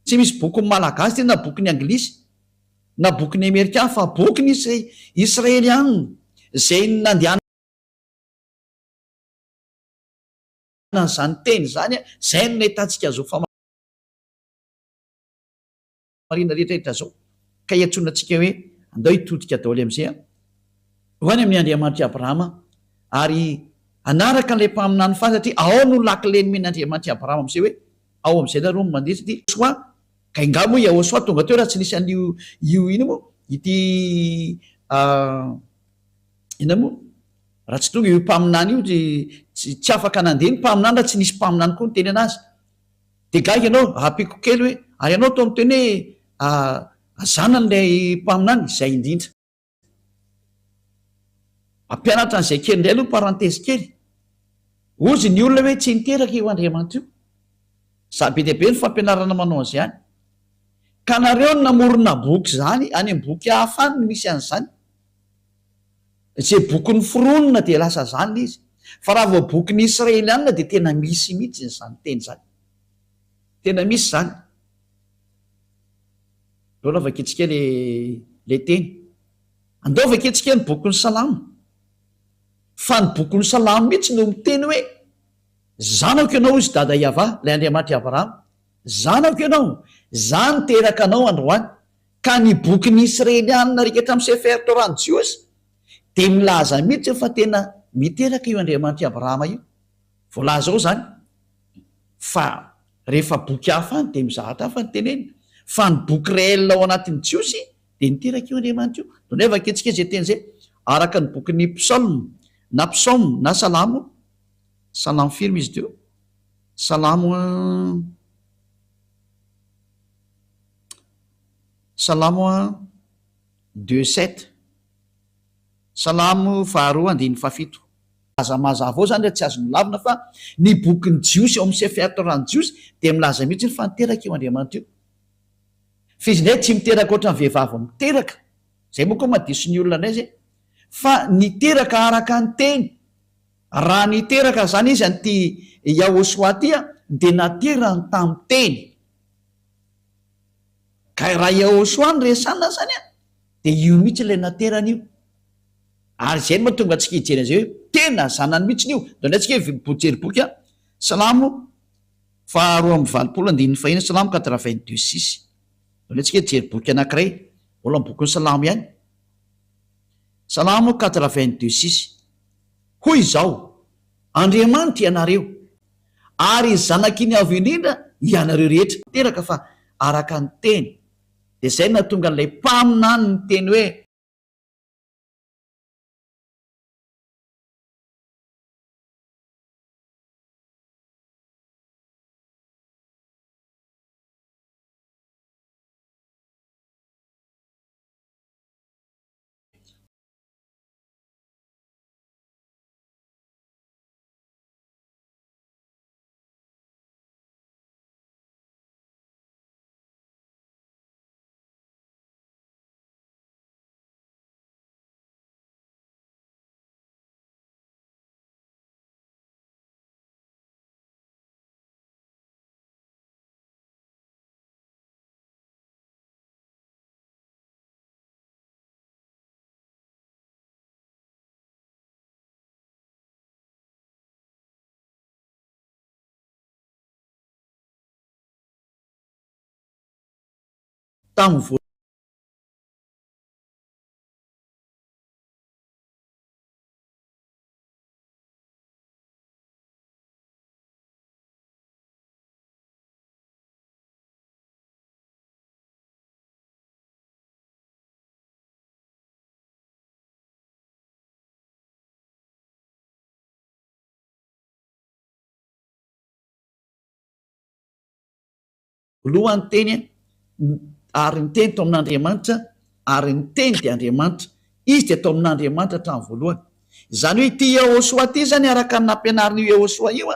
tsy misy bokin'ny malagasy tena, bokin'ny anglisy na bokin'ny amerikana, fa bokin'ny Israeliana zay nandehanana zany teny zany, zay no nahitantsika zao famarinana rehetrarehetra zao, ka hiantsona antsika hoe andao hitodika daholo am'izay ho any amin'ny Andriamanitra Abrahama, ary anaraka an'ilay mpaminany fany, satria ao no lakileny men'Andriamanitra Abrahama am'izay hoe ao am'izay nareo no mandeha, satria soa ka ingamo hoe Yahosoa tonga teo raha tsy nisy an'io ino moa ity ina moa raha tsy tonga io mpaminany io tsy afaka nandeha ny mpaminany raha tsy nisy mpaminany koa ny teny anazy. De gaga ianao apiko kely hoe ary ianao to miteny hoe zanan'ilay mpaminany izay indrindra, ampianatra an'izay kely indray aloha parantesy kely, ozy ny olona hoe tsy niteraka io Andriamanitra io, be dia be ny fampianarana manao an'izay any, ka nareo no namorona boky zany any amin'ny boky hafa any no misy an'izany, zay bokin'ny foronina dia lasa zany le izy, fa raha vao bokin'ny Israeliana dia tena misy mihitsy zany teny zany, tena misy zany. Lola vakentsika le teny, andao vakentsika ny bokin'ny Salamo, fa ny bokin'ny Salamo mihitsy no miteny hoe zanako ianao izy dada Iava, ilay Andriamanitra Abrahama, zanako ianao, za niteraka anao androany. Ka ny bokin'ny Israeliana rikatra amin'ny Sefer Torah ny Jiosy dia milaza mihitsy fa tena miteraka io Andriamanitra Abrahama io, voalaza ao zany, fa rehefa boky hafa any dia mizahatra hafa ny teneny, fa ny boky réel ao anatin'ny Jiosy dia niteraka io Andriamanitra io. Donay vakentsika zay teny zay araka ny bokin'ny psalme na psaume na salamo, salamo firme izy teo, salamo 2:7, salamo 2:7. Mazava ao zany raha tsy azo milavina fa ny bokin'ny Jiosy ao amin'ny Sefer Torah ny Jiosy dia milaza mihitsy fa niteraka io Andriamanitra io. Fa izy indray tsy miteraka ohatran'ny vehivavy miteraka, zay moa koa mahadiso ny olona indray zay, fa niteraka araka ny teny. Raha niteraka zany izy an'ity Yahosoa ty dia naterany tamin'ny teny, ka raha Yahosoa ny resana zany dia io mihitsy ilay naterana io, ary zay no mahatonga antsika hijery an'izay hoe tena zanany mihitsy io. Donay antsika jery boky Salamo 2:20, Salamo 82:6. Donay antsika jery boky anankiray mbola bokin'ny Salamo ihany, Salamo 82:6. Hoy izao, Andriamanitra ianareo ary zanakiny avo indrindra ianareo rehetra, teraka fa araka ny teny. Dia zay nahatonga an'ilay mpaminany ny teny hoe tamin'ny voalohany teny ary ny teny to amin'Andriamanitra ary ny teny de Andriamanitra, izy de to amin'Andriamanitra hatramin'ny voalohany. Zany hoe ity Yehosoa ty zany araka ny nampianariny Yehosoa io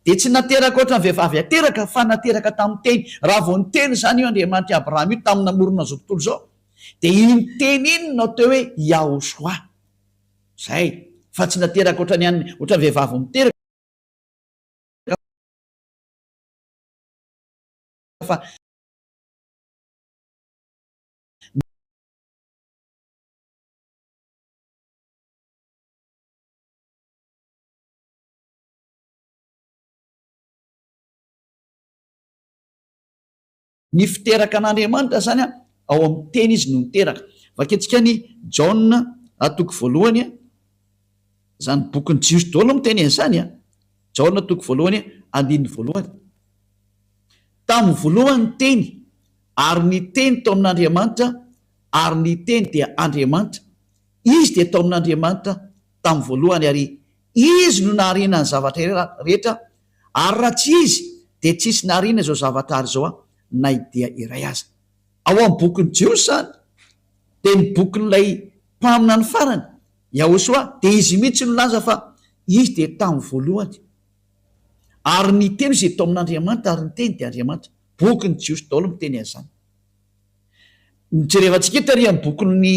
de tsy nateraka oatra ny vehivavy ateraka fa nateraka tamin'ny teny. Raha vao ny teny zany io Andriamanitra Abrahama io tamin'ny namorona zao tontolo zao, de iny teny iny no atao hoe Yahosoa zay, fa tsy nateraka oatra ny vehivavy miteraka fa ny fiteraka an'Andriamanitra zany ao amin'ny teny izy no niteraka. Vaketsika ny Jaona atoko voalohany zany bokin'ny Jiosy daholo miteny an'izany Jaona atoko voalohany andininy voalohany. Tamin'ny voalohany teny ary ny teny tao amin'Andriamanitra ary ny teny dia Andriamanitra, izy de tao amin'Andriamanitra tamin'ny voalohany ary izy no nahariana ny zavatra rehetra ary raha tsy izy de tsisy nahariana izao zavatra ary zao na idea iray aza. Ao amin'ny bokin'ny Jiosy zany de ny bokin'ilay mpamina ny farany Yahosoa de izy mihitsy no laza fa izy de tamin'ny voalohany ary ny teny izay tao amin'Andriamanitra ary ny teny de Andriamanitra. Bokin'ny Jiosy daholo miteny an'izany. Jerevantsika tary amin'ny bokin'ny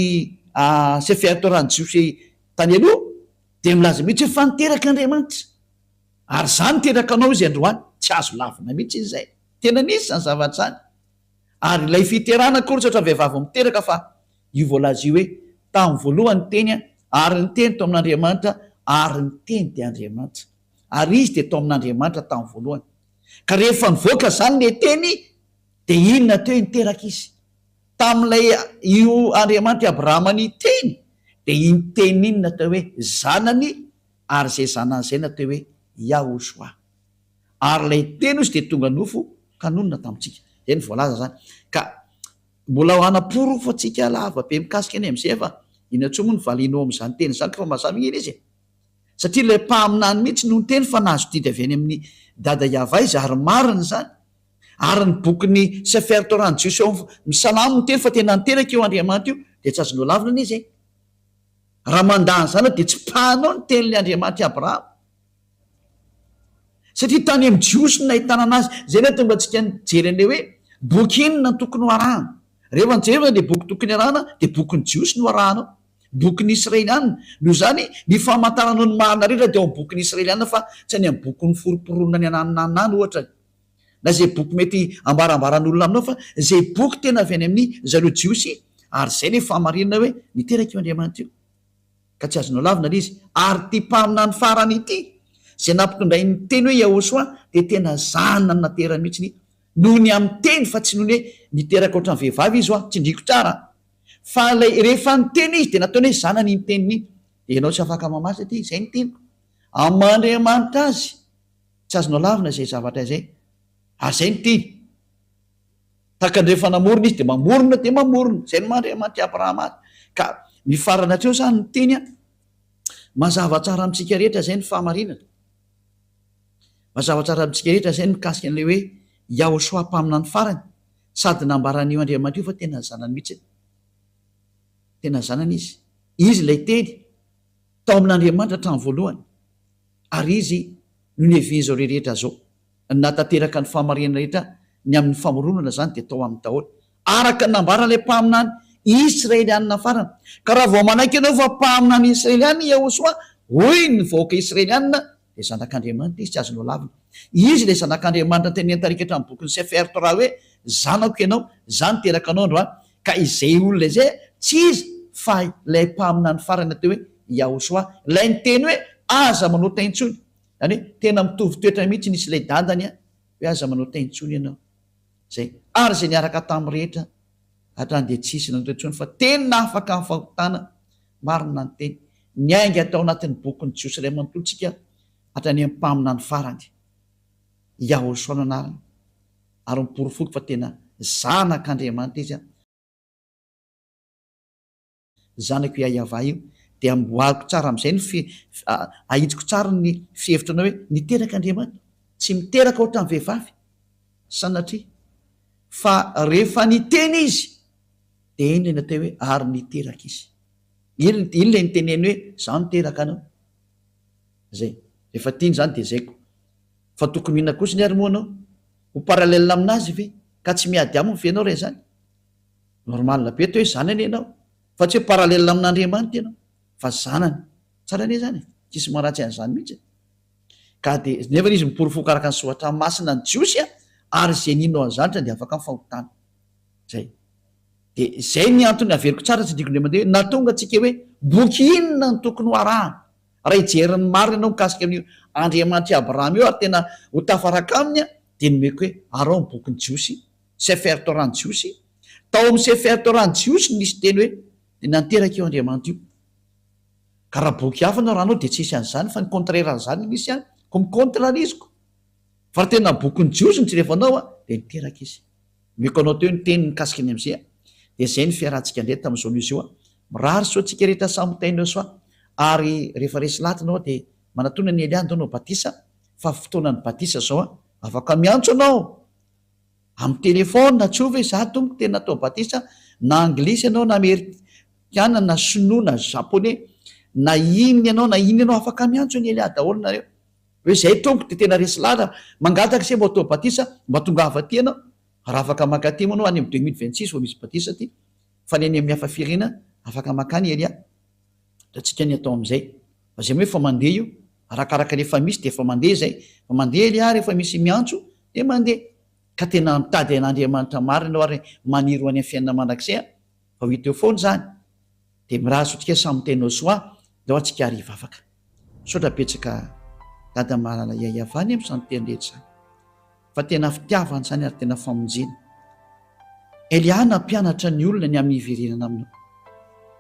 Sefer Torah-ny Jiosy tany aloha de milaza mihitsy fa niteraka Andriamanitra ary zany niteraka anao izy androany, tsy azo lavina mihitsy izy zay. Tena nisy zany zavatra zany ary ilay fiterana kory oatra vehivavy miteraka fa io voalaza io hoe tamin'ny voalohany teny ary ny teny tao amin'Andriamanitra ary ny teny de Andriamanitra ary izy de tao amin'Andriamanitra tamin'ny voalohany. Ka rehefa nivoaka zany le teny de inona teo niteraka izy tamin'ilay io Andriamanitra Abrahama ny teny de iny teny iny natao hoe zanany ary zay zanan'izay natao hoe Yahosoa ary lay teny izy de tonga nofo kanonina tamintsika. Zay ny voalaza zany. Ka mbola ho anaporo fa tsika lava be mikasika any am'izay fa ina tsoa moa ny valinao amin'izany teny zany fa mazava iny izy satria ilay mpaminany mihitsy no ny teny fa nahazo didy avy any amin'ny dada Yava izy ary mariny zany ary ny bokin'ny Sefer Torah-ny Jiosy misalamo ny teny fa tena niteraka io Andriamanitra io de tsy azonao lavina ny izy raha mandany zany de tsy pahanao ny teny'le Andriamanitra Abrahama satria tany amin'ny Jiosy no nahitana anazy. Zay ny tonga antsika nijery an'le hoe boky inona no tokony ho arahana. Rehefa nijery de boky tokony arahana de bokin'ny Jiosy no arahanao, bokin'ny Israeliana. Noho zany ny famantaranao ny marina rehetra de ao amin'ny bokin'ny Israeliana fa tsy any amin'ny bokin'ny foroporonona ny anananany ohatra na zay boky mety ambarambaran'olona aminao fa zay boky tena avy any amin'ny zareo Jiosy ary zay le fahamarinana hoe niteraka io Andriamanitra io ka tsy azonao lavina le izy. Ary ty mpamina ny farany ity zay nampitondray ny teny hoe Yahosoa de tena zanana ny natera mihitsy noho ny amin'ny teny fa tsy noho ny hoe niteraka oatra ny vehivavy izy tsy ndriko tsara fa lay rehefa ny teny izy de nataony hoe zanany ny teniny de ianao tsy afaka mamasy aty zay ny teniko amin'Andriamanitra azy tsy azonao lavina zay zavatra zay ary zay ny teny taka ny rehefa namorona izy de mamorona zay ny Andriamanitra Abrahama azy. Ka ny farana atreo zany ny teny mazava tsara amintsika rehetra zay ny fahamarinana, mazava tsara amintsika rehetra zay ny mikasika an'le hoe Yahosoa mpamina ny farany sady nambaran'io Andriamanitra io fa tena zanany mihitsy, tena zanany izy lay teny tao amin'Andriamanitra hatramin'ny voalohany ary izy no nevian'izao rehetra zao natateraka ny fahamarinana rehetra ny amin'ny famoronana zany de tao amin'ny daholo araka nambara lay mpaminany Israeliana farany. Ka raha vao manaiky ianao fa mpaminany Israeliana Yahosoa hoy ny vahoaka Israeliana de zanak'Andriamanitra izy tsy azonao lavina. Izy le zanak'Andriamanitra teny tarika hatramin'ny bokin'ny Sefer Torah hoe zanako ianao zany teraka anao androany. Ka izay olona izay tsy izy fa lay mpaminany farany natao hoe Yahosoa lay ny teny hoe aza manao taintsony zany hoe tena mitovy toetra mihitsy nisy lay dadany hoe aza manao taintsony ianao zay ary zay niaraka tamin'ny rehetra hatrany de tsisy nantoetsony fa tena afaka ny fahotana marina ny teny niainga atao anatin'ny bokin'ny Jiosy iray manontolontsika hatrany amin'ny mpamina ny farany Yahosoa no anarany ary miporofoky fa tena zanak'Andriamanitra izy zanako Yava io de amboariko tsara amin'izay ny ahitsiko tsara ny fihevitra anao hoe niteraka Andriamanitra tsy miteraka ohatran'ny vehivavy sanatria fa rehefa niteny izy de iny le natao hoe ary niteraka izy. Iny le niteneny hoe za niteraka anao zay rehefa tiany zany de zay ko fa tokony ina kosa ny ary moa anao ho paralelina aminazy ve ka tsy miady aminy fe anao re zany normalna be to hoe zanany ianao fa tsy hoe paralelina amin'Andriamanitra ianao fa zanany tsara ne zany tsisy maratsy an'izany mihitsy ka de nefa izy miporofoka araka ny soatra masina ny jiosy ary zay ninao an'zanitra de afaka mifahotana zay de zay ny antony averiko tsara tsy dikony mandeha hoe natonga atsika hoe boky inona ny tokony ho arahana raha ijerin'ny marina anao mikasika amin'io Andriamanitra Abrahama io ary tena ho tafaraka aminy de nomeko hoe arao ny bokyny jiosy Sefer Torah-ny jiosy tao amin'ny Sefer Torah-ny jiosy nisy teny hoe de nanteraka eo Andriamanitra io ka raha boky hafa anao raha anao de tsisy an'izany fa ny contraire an'izany misy any ko micontrariziko fa raha tena bokyny jiosy ny jirefanao de niteraka izy meko anao teo ny teny mikasika ny am'zay de zay ny fiarahantsika ndray tamin'izao misy io mirary so tsika rehetra samy tainao soa ary rehefa resy latinao de manatona ny Eliandro anao batisa fa fotoanany batisa zao afaka miantso anao amin'ny telefona na tsova za tomko tena natao batisa na anglisy anao na amerikana na sinoa na japonais na iny anao na iny anao afaka miantso ny Elia daholo nareo hoe zay tomko de tena resy lata mangataka se mba atao batisa mba tonga avaty anao raha afaka makatimo anao any amin'ny 2026 vo misy batisa ty fa neny amin'ny hafa firina afaka makany Elia da tsika ny atao am'izay fa zay hoe fa mandeha io arakaraka rehefa misy de efa mandeha zay fa mandeha Elia rehefa misy miantso de mandeha ka tena mitady an'Andriamanitra marina ary maniry ho any amin'ny fiainana mandrakizay fa ho hita eo foana zany de miraha sotsika samy tenao soa de ao atsika ariva afaka sotra betsaka dada malala iayavany am'izany teny rehetra zany fa tena fitiavany zany ary tena famonjena Elia nampianatra ny olona ny amin'ny hiverenana aminao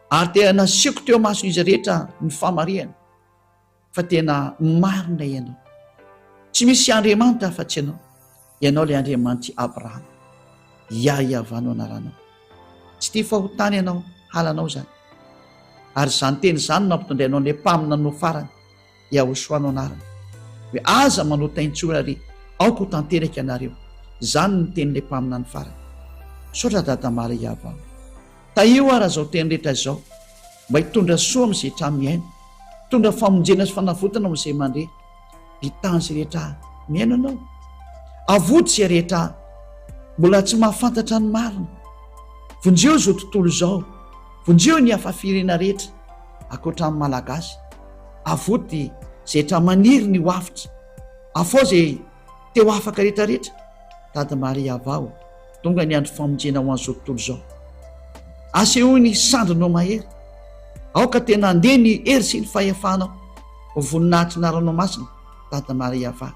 ary tena nasiako teo maso izy rehetra ny famarihana fa tena marina ianao tsy misy Andriamanitra fa tsy ianao le Andriamanitra Abrahama iaiavanao anaranao tsy tia fahotany ianao halanao zany ary zany teny zany nampitondrainao le mpamina no farany Iahosoanao anarana hoe aza manotaintsora ry aoko ho tanteraka ianareo zany ny teny le mpamina ny farany sotra dada mara iavao taio ara zao teny rehetra zao mba hitondra soa am'izay tramiaina hitondra famonjena sy fanavotana am'izay mandre hitany zay rehetra miainanao avoty zay rehetra mbola tsy mahafantatra ny marina vonjeo zao tontolo zao vonjeo ny hafafirina rehetra akoatran'ny malagasy avoty zay rehetra maniry ny hoafitra afao zay teo afaka rehetrarehetra dada Maria avao tonga ny andro famonjena ho an'izao tontolo zao aseho ny sandrinao mahery aoka tena andeha ny hery sy ny fahefanao ho voninahitry na ranomasina dada Maria ava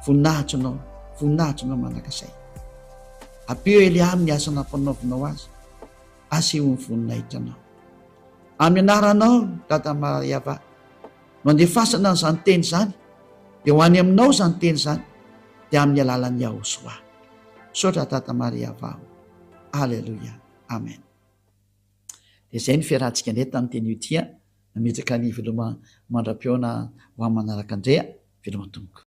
voninahitrinao manakasay apeo Elia amin'ny asa nampanaovinao azy aseho ny voninahitranao amin'ny anaranao dada Maria ava mandefasana n'izany teny zany de ho any aminao zany teny zany de amin'ny alalan'ny Iahosoa sotra dada Maria ava alleluia amen de zay ny fiarahantsika ndray tamin'ny teny io tia nametraka ny veloma mandra-peona ho amin'ny manaraka indray veloma tompoko